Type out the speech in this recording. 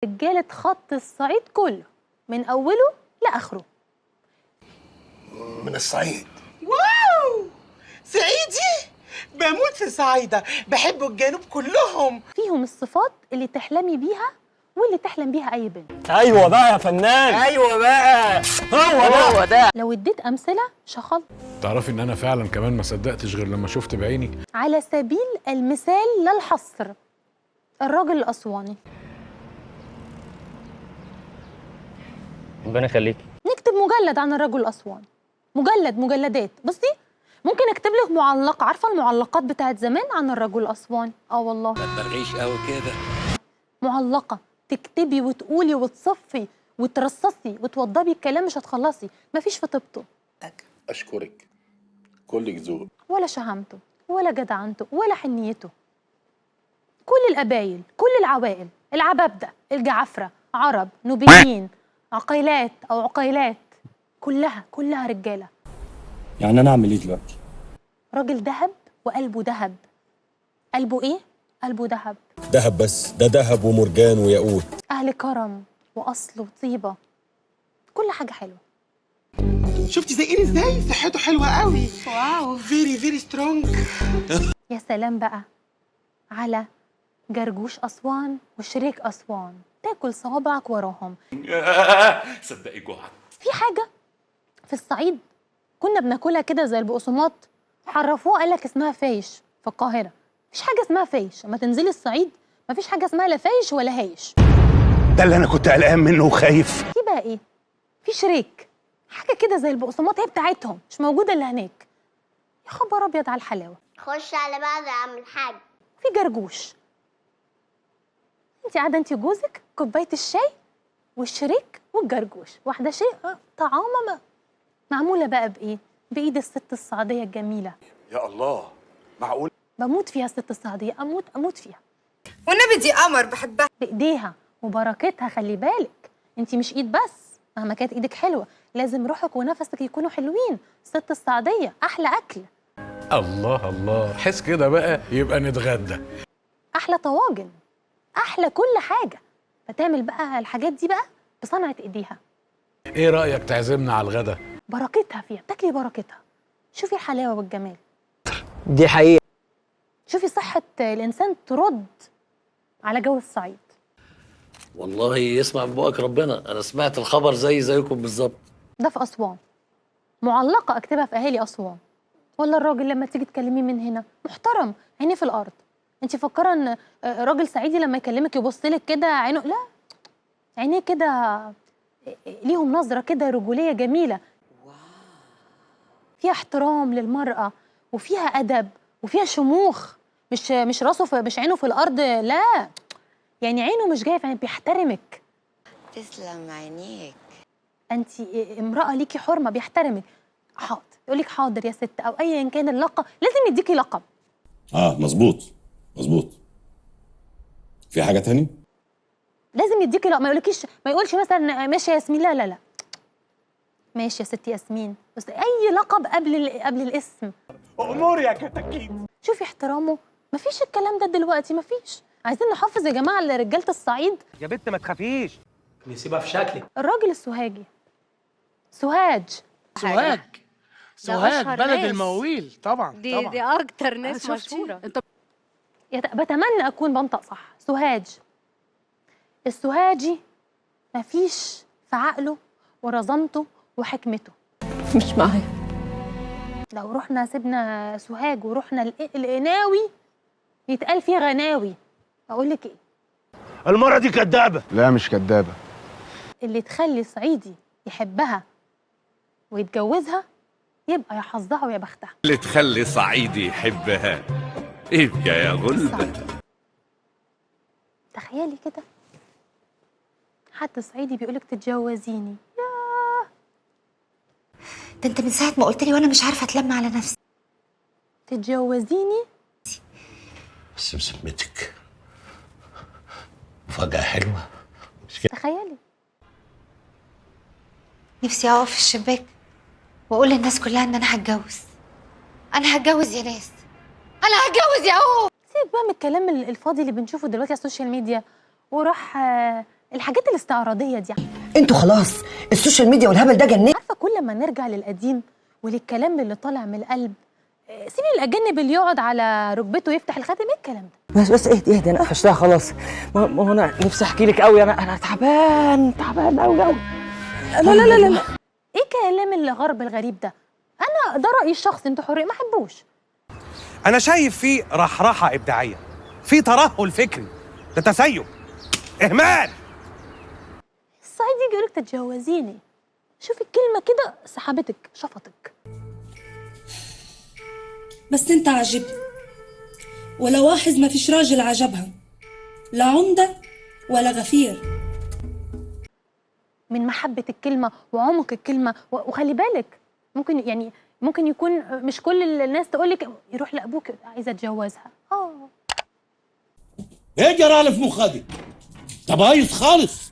رجالة خط الصعيد كله من أوله لآخره. من الصعيد. واو، صعيدي؟ بموت في صعيدة، بحب الجنوب كلهم. فيهم الصفات اللي تحلمي بيها واللي تحلم بيها أي بنت. ايوه بقى يا فنان، ايوه بقى، هو ده. لو اديت أمثلة شخص. تعرفي ان انا فعلا كمان ما صدقتش غير لما شفت بعيني. على سبيل المثال لا الحصر، الراجل الأسواني. ربنا يخليكي. نكتب مجلد عن الرجل الأسواني، مجلدات. بصي ممكن اكتب لك معلقة، عارفة المعلقات بتاعت زمان عن الرجل الأسواني؟ والله ما تبرغيش قوي كده. معلقة تكتبي وتقولي وتصفي وترصصي وتوضبي الكلام، مش هتخلصي. مفيش في طيبته اشكرك، كلك ذوق. ولا شهامته ولا جدعنته ولا حنيته. كل القبايل، كل العوائل، العبابدة، الجعفرة، عرب، نوبيين، عقيلات أو عقيلات، كلها رجالة. يعني انا اعمل ايه دلوقتي؟ راجل دهب وقلبه دهب. قلبه ايه؟ قلبه دهب. دهب، بس ده دهب ومرجان وياقوت. أهل كرم وأصل وطيبة، كل حاجة حلوة. شفتي زيني ازاي؟ صحته حلوة قوي. واو، فيري سترونج. يا سلام بقى على جرجوش أسوان وشريك أسوان، تاكل صوابعك وراهم. صدقي جوعت. في حاجة في الصعيد كنا بناكلها كده زي البقسماط، حرفوها قال لك اسمها فايش. في القاهرة مفيش حاجة اسمها فايش، اما تنزلي الصعيد مفيش حاجة اسمها لا فايش ولا هايش. ده اللي انا كنت قلقان منه وخايف. في بقى ايه؟ في شريك، حاجة كده زي البقسماط، هي بتاعتهم مش موجودة الا هناك. يا خبر ابيض على الحلاوة. خش على بعض يا عم الحاج. في جرجوش، انت قاعدة انت وجوزك، كوباية الشاي والشريك والجرجوش، واحدة شيء طعامة معمولة بقى بإيه؟ بإيد الست السعودية الجميلة. يا الله، معقول؟ بموت فيها الست السعودية، أموت فيها. والنبي دي قمر، بحبها. بإيديها وبركتها، خلي بالك انت مش إيد بس، مهما كانت إيدك حلوة لازم روحك ونفسك يكونوا حلوين. الست السعودية أحلى أكل. الله الله، حس كده بقى يبقى نتغدى. أحلى طواجن، أحلى كل حاجة. فتعمل بقى الحاجات دي بقى بصنعة إيديها. ايه رأيك تعزمنا على الغدا؟ بركتها فيها، تاكلي بركتها. شوفي الحلاوة والجمال. دي حقيقة. شوفي صحة الإنسان ترد على جو الصعيد. والله يسمع من بقك ربنا، انا سمعت الخبر زيكم بالظبط. ده في أسوان، معلقة أكتبها في أهالي أسوان. ولا الراجل لما تيجي تكلميه من هنا محترم، عينيه في الأرض. أنت فكرة إن راجل صعيدي لما يكلمك يبص لك كده عينه؟ لا، عينيه كده ليهم نظرة كده رجولية جميلة، فيها احترام للمرأة وفيها أدب وفيها شموخ. مش راسه مش عينه في الأرض، لا، يعني عينه مش جاية، يعني بيحترمك. تسلم عينيك. أنت امرأة ليكي حرمة، بيحترمك. حاضر، يقول لك حاضر يا ست، أو أيا كان اللقب، لازم يديكي لقب. مظبوط. في حاجة تاني؟ لازم يديكي لقب، ما يقولش مثلا ماشي يا ياسمين، لا، ماشي يا ست ياسمين، بس أي لقب قبل الاسم. امور يا كتاكيت. شوفي احترامه، مفيش الكلام ده دلوقتي، مفيش. عايزين نحافظ يا جماعة لرجالة الصعيد. يا بنت ما تخافيش، نسيبها في شكلك. الراجل السوهاجي، سوهاج بلد المواويل طبعا. دي اكتر ناس مشهوره. بتمنى اكون بنطق صح. سوهاج، السوهاجي مفيش في عقله ورزانته وحكمته. مش معايا. لو رحنا سيبنا سوهاج ورحنا القناوي يتقال فيه غناوي. اقول لك ايه؟ المرة دي كدابة. لا مش كدابة. اللي تخلي صعيدي يحبها ويتجوزها يبقى يا حظها ويا بختها. اللي تخلي صعيدي يحبها ابقى يا غلبة. تخيلي كده حد صعيدي بيقولك تتجوزيني. ده انت من ساعة ما قلت لي وانا مش عارفة اتلم على نفسي. تتجوزيني؟ بس بسمتك مفاجأة حلوة. تخيلي. نفسي اقف في الشباك واقول للناس كلها ان انا هتجوز. انا هتجوز يا ناس، انا هتجوز يا سيبك بقى من الكلام الفاضي اللي بنشوفه دلوقتي على السوشيال ميديا. وراح الحاجات الاستعراضيه دي. انتوا خلاص السوشيال ميديا والهبل ده جنني. عارفه كل ما نرجع للقديم وللكلام اللي طالع من القلب، سيبي الاجنبي اللي يقعد على ركبته يفتح الخاتم، ايه الكلام ده؟ بس اهدي انا قفشتها خلاص. ما هو انا نفسي احكي لك قوي، انا تعبان قوي. لا ايه كلام الغرب الغريب ده؟ انا ده رايي الشخصي، انتوا حرين ما احبوش. انا شايف فيه رحرحه ابداعيه، في ترهل فكري، ده تسيب، اهمال. الصعيد يجي يقولك تتجوزيني، شوفي الكلمه كده سحبتك شفطك. بس انت عاجبني، ولا واحد ما فيش راجل عجبها، لا عمده ولا غفير. من محبه الكلمه وعمق الكلمه، وخلي بالك ممكن يكون مش كل الناس تقولك يروح لابوك عايزه اتجوزها. ايه جرالي في مخك؟ ده بايظ خالص.